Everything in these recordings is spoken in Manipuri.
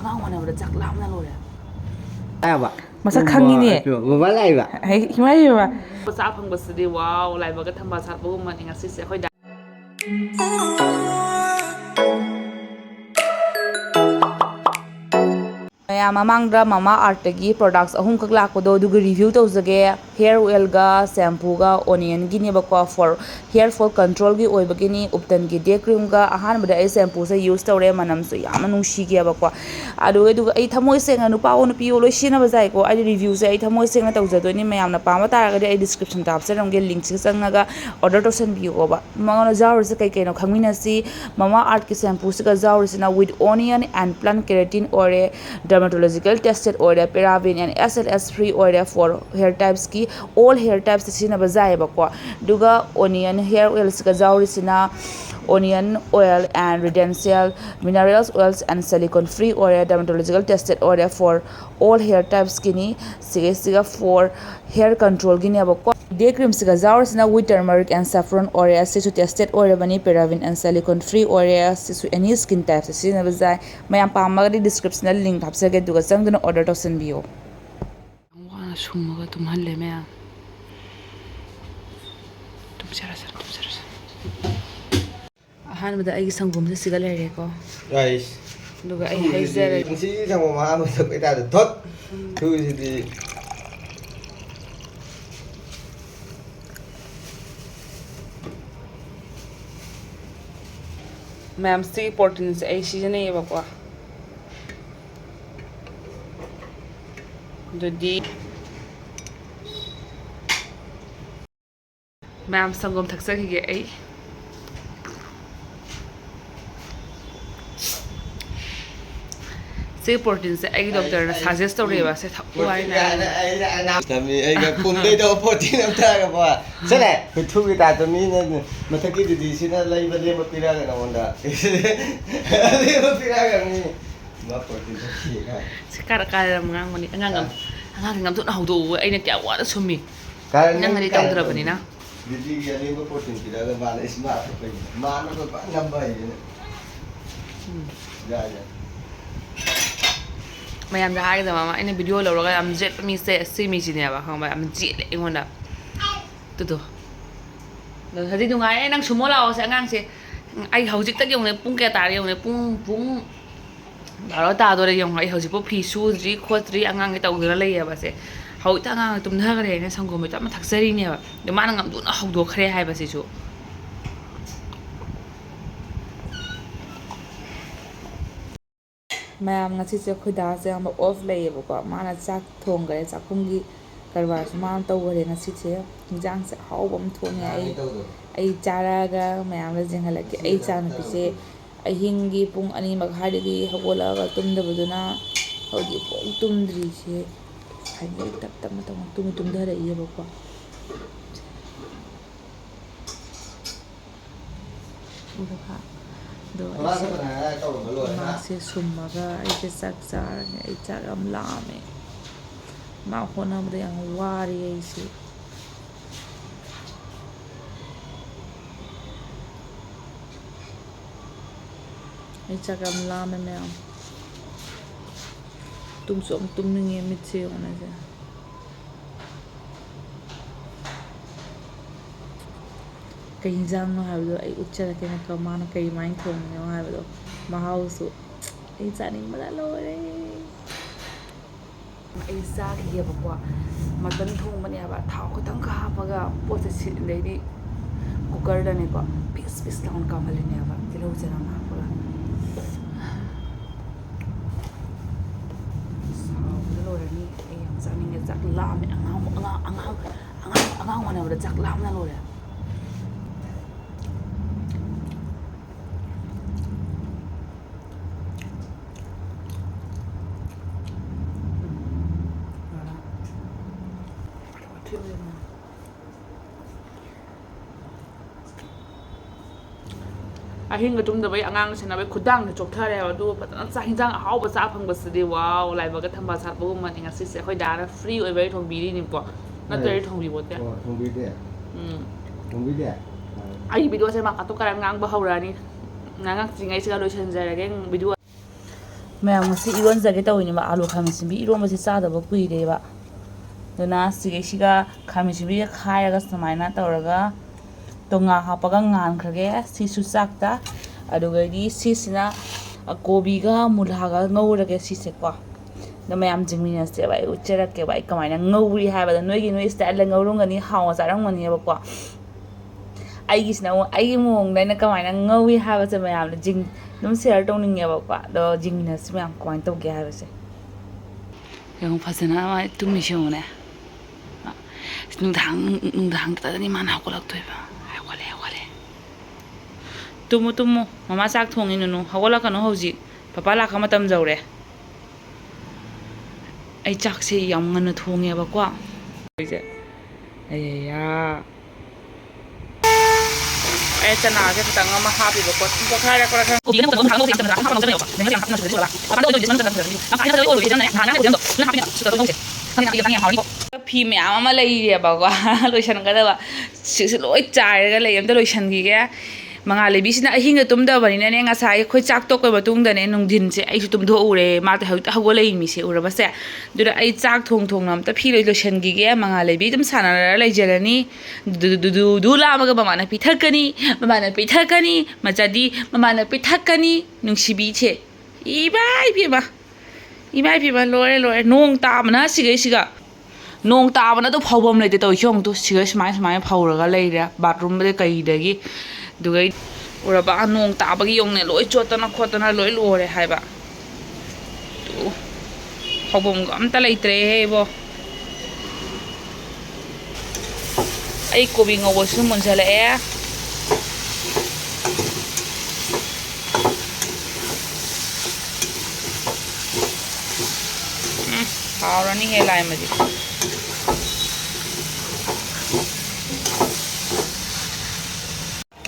angang wanabada chak lamna lore ayaba masa khangini mama laiba ai himai ba sa phangbasidi wow laibaga thamba sarbu mani ngasi se khoi Mamangda mama artagi products ahum kak lakpado duga review tawjage hair oil ga shampoo ga onion gi nebako for hair fall control gi oibagini uptan gi day cream ga ahan bada ai shampoo se use tawre manam su yamna nungsi gi bako aduga ai thamoi senga nupa onu piyo loi sina bazai ko ai review se ai thamoi senga tawjadoni mayamna pama taraga ai description tab se ramge link se sangaga order tosan biyo ba mangona jawr se kai kaino khangmina si mama art ki shampoo se ga jawr sina with onion and plant keratin ore dermatological tested oil paraben and SLS free oil for hair types ki all hair types sina bazai bako duga onion hair oil ka jawri sina onion oil and redentional minerals oils and silicone free oil dermatological tested oil for all hair types kini siga for hair control gini bako day cream siga jawri sina with turmeric and saffron oil sisu tested oil bani paraben and silicone free oil sisu any skin types sina bazai mayam pamagadi description link hapsage duga changduna order tosan biyo wana sumaga tumhalle me tumsara ahanbada ai sangom se siga lere ko guys duga ai haizere si sangom ma ma tak eta thot tu si ma'am si proteins ai season ai bako dodi ma'am sangom thaksa gi ai से प्रोटीन से आई डॉक्टर ने सजेस्ट तौरे बा से थकुआई ना तमी आई ga pum dei do protein am ta ga ba sele thu gi ta to mi na mathaki di sina lai ba le ma pira ga na onda le ma pira ga ni ma protein ta ki ga se kar ngang mani ngang tu na haudo ai na kya wa da sumi karan nang ri tawdra bani na di ga le ma protein ki da ba na isma pa ma na ba ngam ba yi ya mayam da haga da mama ina video lawraga am jet mi se simi ji ne ba khamba am ji le ingona tu lo hadi du ngai nang sumo lao se ngang se ai hojik tak yong ne pung ke tar yong ne pung baro ta do re yong ai hojik po phi su ri khotri angang ke taw gira le ya ba se hau ta ngang tum na ga re ne sangom me ta ma thaksari ne ba de ma ngam du na hau do khre hai ba se chu mayam ngasi se khoida se am off lay bako mana chak thong gare chakumgi karwa man taw gare ngasi se jang se hawbam thong ai chara ga mayam la jinghala ke ai chan pi se ai hingi pung ani mak hadigi hagola ga tumda buduna hodi pung tumdri se ai tap ma tum da re ye bako udah do se sumaga ai se sak sar ai chak am lame ma khona mre ang wari ai se ai chak am lame me am tum ninge mit se ona se kay jang no habdo ai uchara ke na kamana kay main thong no habdo mahausu ai chani mala lore ai sa ki ba kwa matan thong bani ba thau ko tang ka ba ga po se sit dei di cooker da ne ko pis laun ka mali ne ba tilo jara ma ko la sa lore ni ai yang sa ni jak la me angang wana ba jak lam na lore ahinga tumda bai angang sena bai khudang na chokthare ba du patana cha hinjang ahau ba cha phang ba sidi wow laiba ga thamba sar bu man inga si se khoi dara free oi bai thong bi ni ko na tari thong bi bote thong bi de ai video se ma ka to karan ngang ba haurani ngang chingai se ga lo chen jara gen video ꯃꯌꯥꯝ ꯉꯁꯤ ꯏꯔꯣꯟꯖꯒꯦ ꯇꯧꯋꯤꯅꯦꯕ ꯑꯥꯂꯨ ꯈꯥꯃꯦꯟꯁꯤꯟꯕꯤ ꯏꯔꯣꯟꯕꯁꯤ ꯆꯥꯗꯕ ꯀꯨꯏꯔꯦꯕ ꯑꯗꯨꯅ ꯁꯤꯒꯩꯁꯤꯒ ꯈꯥꯃꯦꯟꯁꯤꯟꯕꯤꯒ ꯈꯥꯏꯔꯒ ꯁꯨꯃꯥꯏꯅ ꯇꯧꯔꯒ ꯇꯣꯉꯥ ꯍꯥꯞꯄꯒ ꯉꯥꯟꯈ꯭ꯔꯒꯦ ꯁꯤꯁꯨ ꯆꯥꯛꯇ ꯑꯗꯨꯒꯗꯤ ꯁꯤꯁꯤꯅ ꯀꯣꯕꯤꯒ ꯃꯨꯂꯥꯒ ꯉꯧꯔꯒꯦ ꯁꯤꯁꯦꯀꯣ ꯑꯗꯣ ꯃꯌꯥꯝ ꯖꯤꯡꯃꯤꯟꯅꯁꯦꯕ ꯑꯩ ꯎꯠꯆꯔꯛꯀꯦꯕ ꯑꯩ ꯀꯃꯥꯏꯅ ꯉꯧꯔꯤ ꯍꯥꯏꯕꯗ ꯅꯣꯏ ꯁ꯭ꯇꯥꯏꯜꯗ ꯉꯧꯔꯝꯒꯅꯤ ꯍꯥꯎꯅ ꯆꯥꯔꯝꯒꯅꯦꯕꯀꯣ ꯑꯩꯒꯤꯁꯤꯅ ꯑꯃꯨꯛ ꯑꯩꯒꯤ ꯃꯑꯣꯡꯗ ꯑꯩꯅ ꯀꯃꯥꯏꯅ ꯉꯧꯏ ꯍꯥꯏꯕꯁꯦ ꯃꯌꯥꯝꯅ ꯑꯗꯨꯝ ꯁꯤꯌꯔ ꯇꯧꯅꯤꯡꯉꯦꯕꯀꯣ ꯑꯗꯣ ꯖꯤꯡꯃꯤꯟꯅꯁꯤ ꯃꯌꯥꯝ ꯀꯃꯥꯏꯅ ꯇꯧꯒꯦ ꯍꯥꯏꯕꯁꯦ ꯌꯦꯡꯉꯨ ꯐꯖꯅ ꯇꯨꯝꯃꯤꯁꯤ ꯌꯦꯡꯉꯨꯅꯦ ꯅꯨꯡꯗꯥꯡꯗꯅꯤ ꯃꯥꯅ ꯍꯧꯒꯠꯂꯛꯇꯣꯏꯕ ꯍꯧꯒꯠꯂꯦ ꯇꯨꯝꯃꯨ ꯃꯃꯥ ꯆꯥꯛ ꯊꯣꯡꯉꯤꯅꯨ ꯍꯧꯒꯠꯂꯛꯀꯅꯨ ꯍꯧꯖꯤꯛ ꯄꯄꯥ ꯂꯥꯛꯄ ꯃꯇꯝ ꯌꯧꯔꯦ ꯑꯩ ꯆꯥꯛꯁꯦ ꯌꯥꯝ ꯉꯟꯅ ꯊꯣꯡꯉꯦꯕꯀꯣ ꯑꯩꯌꯥ ꯑꯩ ꯆꯅꯥꯁꯦ ꯈꯤꯇꯪ ꯑꯃ ꯍꯥꯞꯄꯤꯕꯀꯣ ꯐꯤ ꯃꯌꯥꯝ ꯑꯃ ꯂꯩꯔꯦꯕꯀꯣ ꯂꯣꯏꯁꯟꯒꯗꯕ ꯁꯤꯁꯨ ꯂꯣꯏ ꯆꯥꯏꯔꯒ ꯂꯩ ꯑꯝꯇ ꯂꯣꯏꯁꯟꯈꯤꯒꯦ ꯃꯉꯥꯜꯂꯩꯕꯤꯁꯤꯅ ꯑꯍꯤꯡꯗ ꯇꯨꯝꯗꯕꯅꯤꯅꯅꯦ ꯉꯁꯥꯏ ꯑꯩꯈꯣꯏ ꯆꯥꯛ ꯇꯣꯛꯄ ꯃꯇꯨꯡꯗꯅꯦ ꯅꯨꯡꯊꯤꯟꯁꯦ ꯑꯩꯁꯨ ꯇꯨꯝꯊꯣꯛꯎꯔꯦ ꯃꯥꯗꯤ ꯍꯧꯖꯤꯛꯇ ꯍꯧꯒꯠꯂꯛꯏꯃꯤꯁꯦ ꯎꯔꯕꯁꯦ ꯑꯗꯨꯗ ꯑꯩ ꯆꯥꯛ ꯊꯣꯡꯅ ꯑꯝꯇ ꯐꯤ ꯂꯣꯏꯁꯟꯈꯤꯒꯦ ꯃꯉꯥꯜꯂꯩꯕꯤ ꯑꯗꯨꯝ ꯁꯥꯟꯅꯔ ꯂꯩꯖꯔꯅꯤ ꯗꯨ ꯂꯥꯝꯃꯒ ꯃꯃꯥꯅ ꯄꯤꯊꯛꯀꯅꯤ ꯃꯆꯥꯗꯤ ꯃꯃꯥꯅ ꯄꯤꯊꯛꯀꯅꯤ ꯅꯨꯡꯁꯤꯕꯤꯁꯦ ꯏꯃꯥꯏ ꯂꯣꯏꯔꯦ ꯅꯣꯡ ꯇꯥꯕꯅ ꯁꯤꯒꯩꯁꯤꯒ ꯅꯣꯡ ꯇꯥꯕꯅ ꯑꯗꯨ ꯐꯧꯐꯝ ꯂꯩꯇꯦ ꯇꯧꯏꯁꯤ ꯌꯦꯡꯉꯨꯇꯨ ꯁꯤꯒ ꯁꯨꯃꯥꯏꯅ ꯐꯧꯔꯒ ꯂꯩꯔꯦ ꯕꯥꯠꯔꯨꯝꯗꯒꯤ ꯀꯩꯗꯒꯤ ꯑꯗꯨꯒ ꯎꯔꯕ ꯅꯣꯡ ꯇꯥꯕꯒꯤ ꯌꯧꯅꯦ ꯂꯣꯏ ꯆꯣꯠꯇꯅ ꯈꯣꯠꯇꯅ ꯂꯣꯏ ꯂꯣꯏꯔꯦ ꯍꯥꯏꯕ ꯐꯧꯐꯝꯒ ꯑꯝꯇ ꯂꯩꯇ꯭ꯔꯦꯍꯦ ꯏꯕꯣ ꯑꯩ ꯀꯣꯕꯤ ꯉꯧꯕꯁꯨ ꯃꯨꯟꯖꯜꯂꯛꯑꯦ ꯍꯥꯎꯔꯅꯤꯍꯦ ꯂꯥꯏꯃꯗꯤ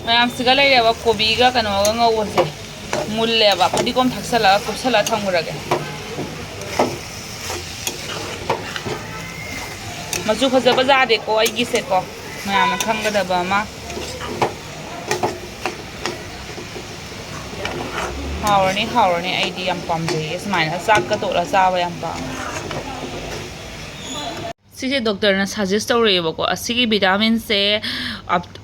ꯃꯌꯥꯝꯁꯤꯒ ꯂꯩꯔꯦꯕ ꯀꯣꯕꯤꯒ ꯀꯩꯅꯣꯒ ꯉꯧꯕꯁꯦ ꯃꯨꯜꯂꯦꯕ ꯐꯗꯤꯒꯣꯝ ꯊꯥꯛꯆꯜꯂꯒ ꯀꯨꯞꯁꯜꯂꯒ ꯊꯝꯈ꯭ꯔꯒꯦ ꯃꯆꯨ ꯐꯖꯕ ꯌꯥꯗꯦꯀꯣ ꯑꯩꯒꯤꯁꯦꯀꯣ ꯃꯌꯥꯝꯅ ꯈꯪꯒꯗꯕ ꯑꯃ ꯍꯥꯎꯔꯅꯤ ꯑꯩꯗꯤ ꯌꯥꯝ ꯄꯥꯝꯖꯩꯌꯦ ꯁꯨꯃꯥꯏꯅ ꯆꯥꯛꯀ ꯇꯣꯠꯂ ꯆꯥꯕ ꯌꯥꯝ ꯄꯥꯝꯃꯦ ꯁꯤꯁꯦ ꯗꯣꯛꯇꯔꯅ ꯁꯖꯦꯁ ꯇꯧꯔꯛꯑꯦꯕꯀꯣ ꯑꯁꯤꯒꯤ ꯚꯤꯇꯥꯃꯤꯟꯁꯦ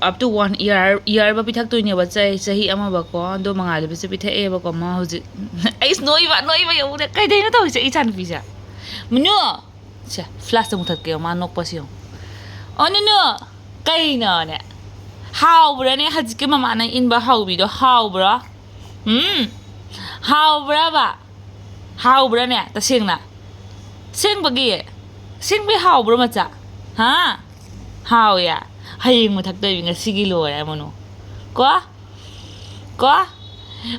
ꯑꯞ ꯇꯨ 1 ꯏꯌꯔ ꯄꯤꯊꯛꯇꯣꯏꯅꯦꯕ ꯆꯍꯤ ꯑꯃꯕꯀꯣ ꯑꯗꯣ ꯃꯉꯥꯜꯂꯩꯕꯤꯁꯨ ꯄꯤꯊꯛꯑꯦꯕꯀꯣ ꯃꯥ ꯍꯧꯖꯤꯛ ꯑꯩꯁ ꯅꯣꯏꯕ ꯌꯧꯗꯦ ꯀꯩꯗꯩꯅꯣ ꯇꯧꯔꯤꯁꯦ ꯑꯩ ꯏꯆꯥꯅꯨꯄꯤꯁꯦ ꯃꯨꯅꯨ ꯁꯦ ꯐ꯭ꯂꯥꯁꯇ ꯃꯨꯊꯠꯀꯦ ꯃꯥ ꯅꯣꯛꯄꯁꯤ ꯌꯦꯡꯉꯨ ꯑꯣ ꯅꯨꯅꯨ ꯀꯩꯅꯣꯅꯦ ꯍꯥꯎꯕ꯭ꯔꯥꯅꯦ ꯍꯧꯖꯤꯛꯀꯤ ꯃꯃꯥꯅ ꯏꯟꯕ ꯍꯧꯕꯤꯗꯣ ꯍꯥꯎꯕ꯭ꯔꯣ ꯍꯥꯎꯕ꯭ꯔꯥꯅꯦ ꯇꯁꯦꯡꯅ ꯑꯁꯦꯡꯕꯒꯤ ꯍꯥꯎꯕ꯭ꯔꯣ ꯃꯆꯥ ꯍꯥꯎꯋꯦ ꯍꯌꯦꯡ ꯃꯨꯊꯛꯇꯣꯏꯕꯤ ꯉꯁꯤꯒꯤ ꯂꯣꯏꯔꯦ ꯃꯨꯅꯨ ꯀꯣ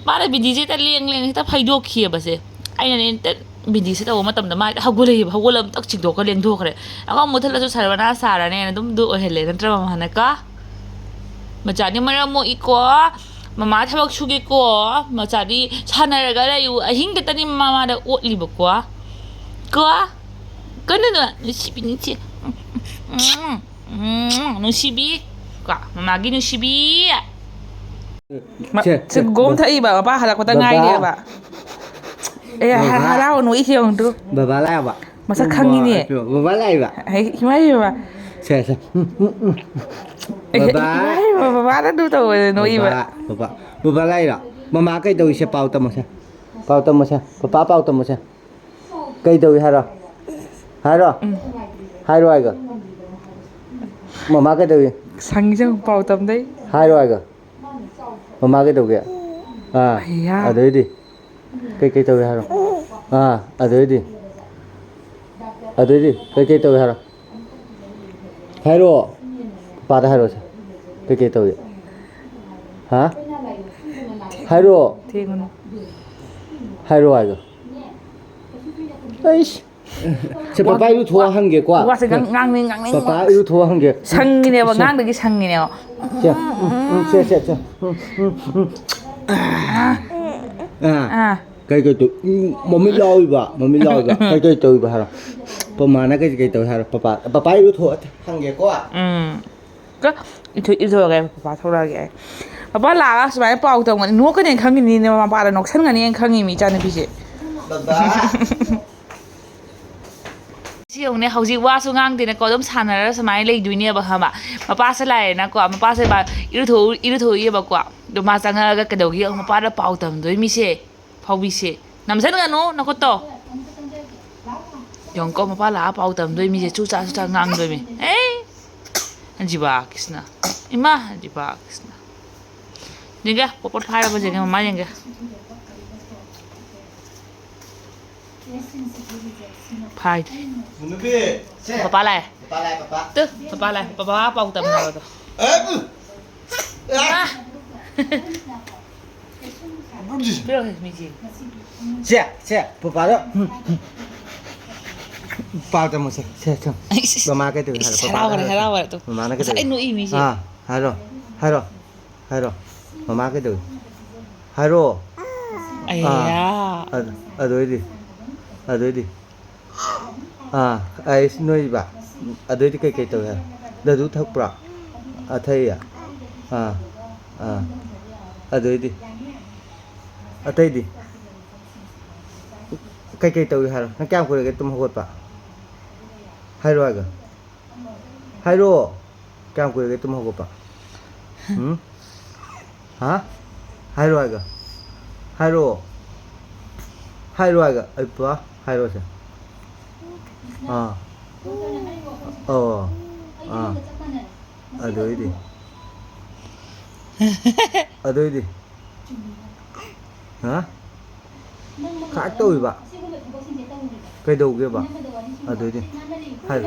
ꯃꯥꯅ ꯕꯤꯗꯤꯁꯦ ꯍꯦꯛꯇ ꯂꯦꯡ ꯍꯦꯛꯇ ꯐꯩꯗꯣꯛꯈꯤꯑꯕꯁꯦ ꯑꯩꯅꯅꯦ ꯕꯤꯗꯤꯁꯦ ꯇꯧꯕ ꯃꯇꯝꯗ ꯃꯥ ꯍꯦꯛꯇ ꯍꯧꯒꯠꯂ ꯑꯝꯇ ꯆꯤꯡꯊꯣꯛꯈ꯭ꯔ ꯂꯦꯡꯊꯣꯛꯈ꯭ꯔꯦ ꯑꯃ ꯃꯨꯊꯠꯂꯁꯨ ꯁꯔꯕꯅꯥ ꯁꯥꯔꯅꯦꯅ ꯑꯗꯨꯝ ꯑꯣꯏꯍꯜꯂꯦ ꯅꯠꯇ꯭ꯔ ꯃꯃꯥꯅꯀꯣ ꯃꯆꯥꯗꯤ ꯃꯔꯝ ꯃꯣꯛꯏꯀꯣ ꯃꯃꯥꯊꯕꯛ ꯁꯨꯒꯦꯀꯣ ꯃꯆꯥꯗꯤ ꯁꯥꯟꯅꯔꯒ ꯂꯩꯌꯨ ꯑꯍꯤꯡꯗꯇꯅꯤ ꯃꯃꯥꯗ ꯑꯣꯠꯂꯤꯕꯀꯣ ꯀꯩꯅꯣ ꯅꯨꯡꯁꯤꯕꯤ ꯅꯨꯡꯁꯤꯕꯤ ꯀꯣ ꯃꯃꯥꯒꯤ ꯅꯨꯡꯁꯤꯕꯤ ꯒꯣꯝ ꯊꯛꯏꯕ ꯃꯄꯥ ꯍꯜꯂꯛꯄꯗ ꯉꯥꯏꯔꯦꯕ ꯍꯔꯥꯎꯅꯨ ꯏꯁꯤ ꯌꯦꯡꯉꯨꯇꯨ ꯕꯕꯥ ꯂꯥꯛꯑꯕ ꯃꯁꯛ ꯈꯪꯉꯤꯅꯦ ꯕꯕꯥ ꯂꯥꯛꯏꯕ ꯏꯃꯥꯏꯕ ꯁꯦ ꯕꯕꯥꯅ ꯑꯗꯨ ꯇꯧꯕꯗ ꯅꯣꯛꯏꯕ ꯕꯕꯥ ꯂꯥꯛꯏꯔꯣ ꯃꯃꯥ ꯀꯩꯗꯧꯏꯁꯦ ꯄꯥꯎ ꯇꯝꯃꯣꯁꯦ ꯄꯄꯥ ꯄꯥꯎ ꯇꯝꯃꯣꯁꯦ ꯀꯩꯗꯧꯏ ꯍꯥꯏꯔꯣ ꯍꯥꯏꯒ ꯃꯃꯥ ꯀꯩꯗꯧꯏ ꯁꯪꯉꯤꯁꯦ ꯄꯥꯎ ꯇꯝꯗꯩ ꯍꯥꯏꯒ ꯃꯃꯥ ꯀꯩꯗꯧꯒꯦ ꯑꯩꯌꯥ ꯑꯗꯩꯗꯤ ꯀꯩ ꯇꯧꯏ ꯍꯥꯏꯔꯣ ꯑꯗꯩꯗꯤ ꯀꯩ ꯇꯧꯏ ꯍꯥꯏꯔꯣ ꯍꯥꯏꯔꯛꯑꯣ ꯄꯄꯥꯗ ꯍꯥꯏꯔꯛꯑꯣꯁꯦ ꯀꯩ ꯇꯧꯏ ꯍꯥꯏꯔꯛꯑꯣ ꯊꯦꯡꯒꯅꯨ ꯍꯥꯏꯒ ꯑꯩꯁ ꯁꯦ ꯄꯄꯥ ꯏꯔꯨꯊꯣꯛꯑ ꯍꯪꯒꯦꯀꯣ ꯋꯥꯁꯦ ꯉꯥꯡꯅꯤꯡ ꯄꯄꯥ ꯏꯔꯨꯊꯣꯛꯑ ꯍꯪꯒꯦ ꯁꯪꯉꯤꯅꯦꯕ ꯉꯥꯡꯗꯒꯤ ꯁꯪꯉꯤꯅꯦꯕ ꯁꯦ ꯀꯩ ꯃꯃꯤꯠ ꯂꯥꯎꯏꯕ ꯀꯩ ꯇꯧꯏꯕ ꯍꯥꯏꯔꯣ ꯃꯥꯅ ꯀꯩ ꯇꯧꯏ ꯍꯥꯏꯔꯣ ꯄꯄꯥ ꯏꯔꯨꯊꯣꯛꯑ ꯍꯪꯒꯦꯀꯣ ꯏꯊꯣꯛꯑꯒꯦ ꯄꯄꯥ ꯊꯣꯛꯂꯛꯑꯒꯦ ꯑꯩ ꯄꯄꯥ ꯂꯥꯛꯑꯒ ꯁꯨꯃꯥꯏꯅ ꯄꯥꯎ ꯇꯝꯒꯅꯤ ꯅꯣꯛꯀꯅꯦꯅ ꯈꯪꯉꯤꯅꯤꯅꯦ ꯃꯄꯥꯗ ꯅꯣꯛꯁꯟꯒꯅꯤꯅ ꯈꯪꯉꯤ ꯃꯤ ꯏꯆꯥꯅꯨꯄꯤꯁꯦ baba. ꯁꯤꯌꯧꯅꯦ ꯍꯧꯖꯤꯛ ꯋꯥꯁꯨ ꯉꯥꯡꯗꯦꯅꯀꯣ ꯑꯗꯨꯝ ꯁꯥꯟꯅꯔꯒ ꯁꯨꯃꯥꯏꯅ ꯂꯩꯗꯣꯏꯅꯦꯕ ꯈꯪꯕ ꯃꯄꯥꯁꯦ ꯂꯥꯛꯑꯦꯅꯀꯣ ꯃꯄꯥꯁꯦ ꯏꯔꯨꯊꯣꯛꯏꯑꯕꯀꯣ ꯑꯗꯣ ꯃꯥ ꯆꯪꯉꯛꯑꯒ ꯀꯩꯗꯧꯒꯦ ꯃꯄꯥꯗ ꯄꯥꯎ ꯇꯝꯗꯣꯏ ꯃꯤꯁꯦ ꯐꯥꯎꯕꯤꯁꯦ ꯅꯝꯁꯤꯟꯒꯅꯨ ꯅꯈꯨꯠꯇꯣ ꯌꯦꯡꯉꯨꯀꯣ ꯃꯄꯥ ꯂꯥꯛꯑ ꯄꯥꯎ ꯇꯝꯗꯣꯏ ꯃꯤꯁꯦ ꯆꯨꯆꯥ ꯆꯨꯆꯥ ꯉꯥꯡꯗꯣꯏꯃꯤ ꯖꯤꯕꯥ ꯀ꯭ꯔꯤꯁꯅ ꯏꯃꯥ ꯖꯤꯕꯥ ꯀ꯭ꯔꯤꯁꯅ ꯌꯦꯡꯒꯦ ꯄꯣꯄꯠ ꯐꯥꯏꯔꯕ ꯌꯦꯡꯒꯦ ꯃꯃꯥ ꯌꯦꯡꯒꯦ ꯐꯥꯏꯗ꯭ꯔꯤ ꯄꯄꯥ ꯂꯥꯛꯑꯦ ꯇꯨ ꯄꯄꯥ ꯂꯥꯛꯑꯦ ꯄꯄꯥ ꯄꯥꯎ ꯇꯝꯅꯕꯗꯣ Se, papa đó. Bao cho một xe, mama cái từ haraw to mama nó cái từ. sai no imi si Hai rồi, mama cái từ. Hai rồi. Ayya. Ở đây đi. Ai nuôi bà. Ở đây đi cây từ hả? Đây rút thóc bạc. Thầy à. Ở đây đi. Ở đây đi. Cây từ hả? Nó cam của cái tôm hột bạc. Hai rồi kìa. Hai rồi. Cam của cái tôm hột bạc. Hả? Hai rồi kìa. Hai rồi kìa. Ấy bữa. Hai rồi kìa. Ở đây đi. Ở đây đi. Hả? Khác tôi bà. Cây đầu kia bà. Ở đây đi. Hai.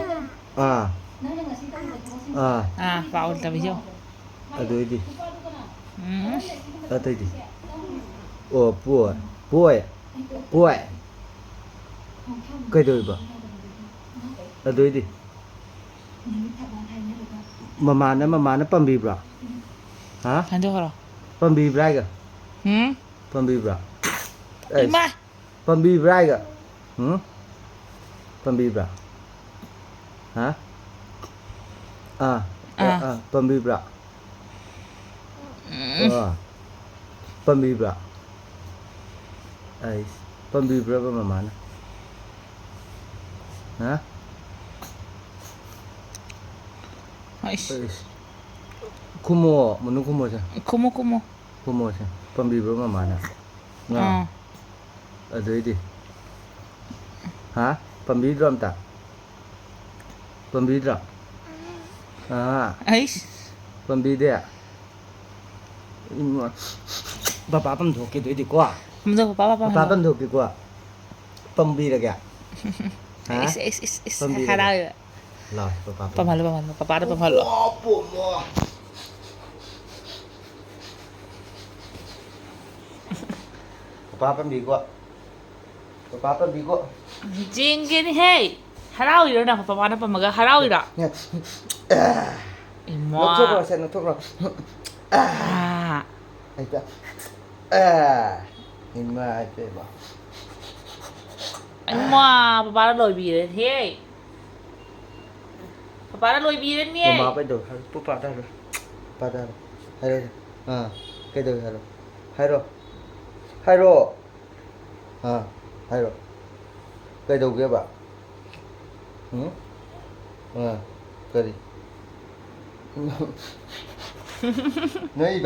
Vào tầm video. Ở đây đi. Ở đây đi. Bùi. Cây đầu bà. Ở đây đi. Mama nó pam bì bra. Hả? Anh đâu rồi? Pam bì bra kìa. Pam bì bra. Ima. Pam bì bra kìa. Pam bì bra. Hả? Pam bì bra. Pam bì bra. Ai, pam bì bra với mama nó. Hả? Kumo, menu kumo sih. Kumo sih. Pembibu mana? Nah. Ada ini. Hah? Pembibu drum tak? Pembibu drum. Pembibu dia. Bapak pemduk itu di kuah. Bapak pemduk di kuah. Pembibu lagi. Haraw ya. Lah, pamalo. Papa ada pamalo. Papa pembigo. Jingin hey. Haraw ira na papa na pamaga haraw ira. Imo. Nutuk lo. Imo aja ba. Imo, papa đã lôi bì lên thế. Papa đã lôi bì lên nhé. Mama phải được, papa đã rồi. Papa đã rồi. Hai rồi. Cái từ hai rồi. Hai rồi. Hai rồi. Cái đầu kia bà. Cái gì? Nói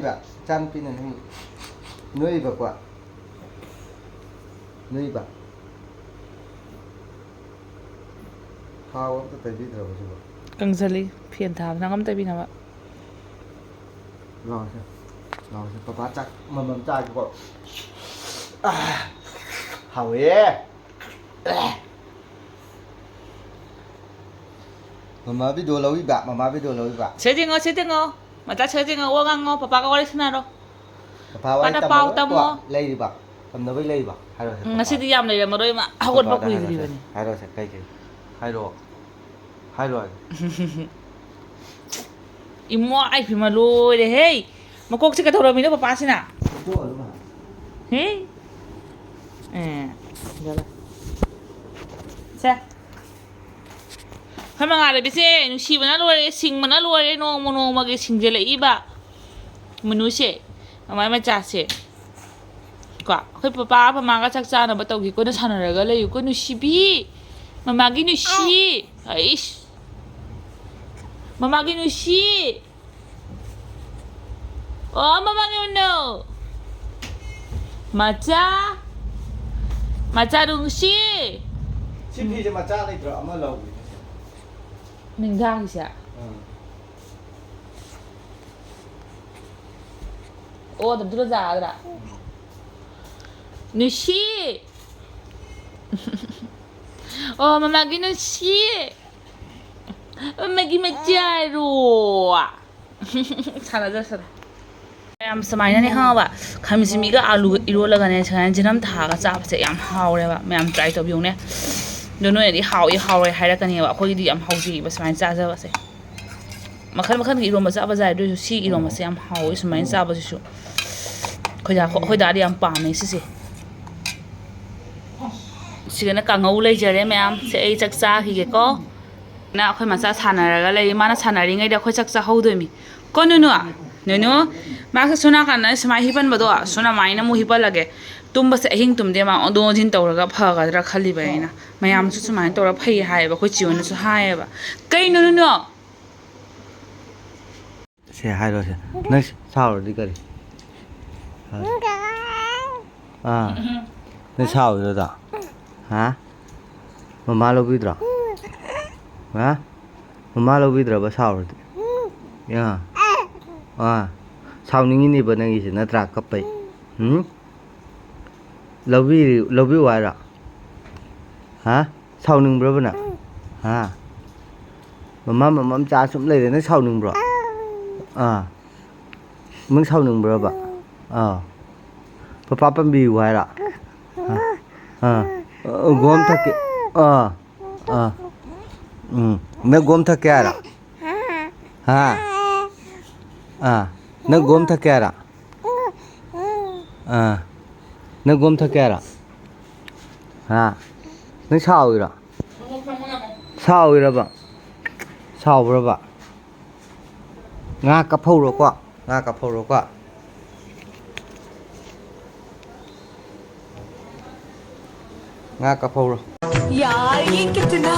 bà. Chăn pin này nói bà quả. Nói bà. How to take it over? Kang Zali, phiền thảm năng âm tay pin hả? Rồi, papa chắc mầm chai của hảo耶. Mama video lâu bà. Chơi tiếng ngô. Mà ta chơi tiếng ngô, ngang ngô, papa có đi thế nào đâu? Papa đã bao tâm ngô. Lấy đi bà. Tâm nó với lấy bà. Hai rồi. Nasi di jam này là mà đôi mà hao quần bọc quỳ gì vậy? Hai rồi sẽ cây kì. Hai rồi. Imo ai phim mà lôi đấy hey. Mà cô chỉ cái thầu rồi mình đâu papa xin à? Hey. Rồi. Xe. Hay mà ngài đấy biết xe, nó xì mà nó lôi, xinh mà nó lôi, nó mà cái xinh gì lại ít bà. Mình nuôi xe, mà mai mà trả xe. ko akhoi papa mama ga chak cha na ba tawgi ko na sanaraga layu ko nusibi mama gi nusi aish mama gi nusi oh mama gi no macha dungsi CP macam ni terus amal lau. Ninggang siya. Oh, tapi tu dah ada. Nusi. Oh, mama lagi nusi. Mama lagi macaru. Sana dah sana. Yam semaina ni hawa. Kami sini ga alu irola kan ni sekarang jenam thaga cap se yam hawre ba. Yam try to biung ni. Dono ni hawre hai kan ni ba. Koi di yam hawji ba semain caca ba se. Makan irom ba caca zai do si irom ba se yam hawi semain caca ba su. Koi dah di yam pam ni si. Sigana kangau lei jare ma'am se ai chak cha hi ge ko. Na khoi ma cha chana ra lei mana chana ri ngai da khoi chak cha hau do mi. Ko nu ma sa suna kan na smai hi pan ba do suna mai na mu hi pa lage. Tum ba se hing tum de ma do jin taw ga pha ga ra khali ba ina. Mayam su smai taw ra phai hai ba khoi chiu na su hai ba. Kai nu Se hai rồi. Nãy sao rồi đi cái. À. Nãy sao rồi đó. Hả? Mama lo bidra. Hả? Mama lo bidra ba sao rồi. Ya. À. Sao ninh ni ba nang isi na tra kap pai. Lo bi wa ra. Hả? Sao ninh bro ba na. Hả? Mama cha sum lai na sao ninh bro. À.มึงsao ninh bro ba. À. Papa pam bi wa ra. À. Gom thak nó gom thak kya ra nó gom thak kya ra nó gom thak kya ra nó sao rồi ba nga cặp phâu rồi quá nga cặp phâu rồi यार ये कितना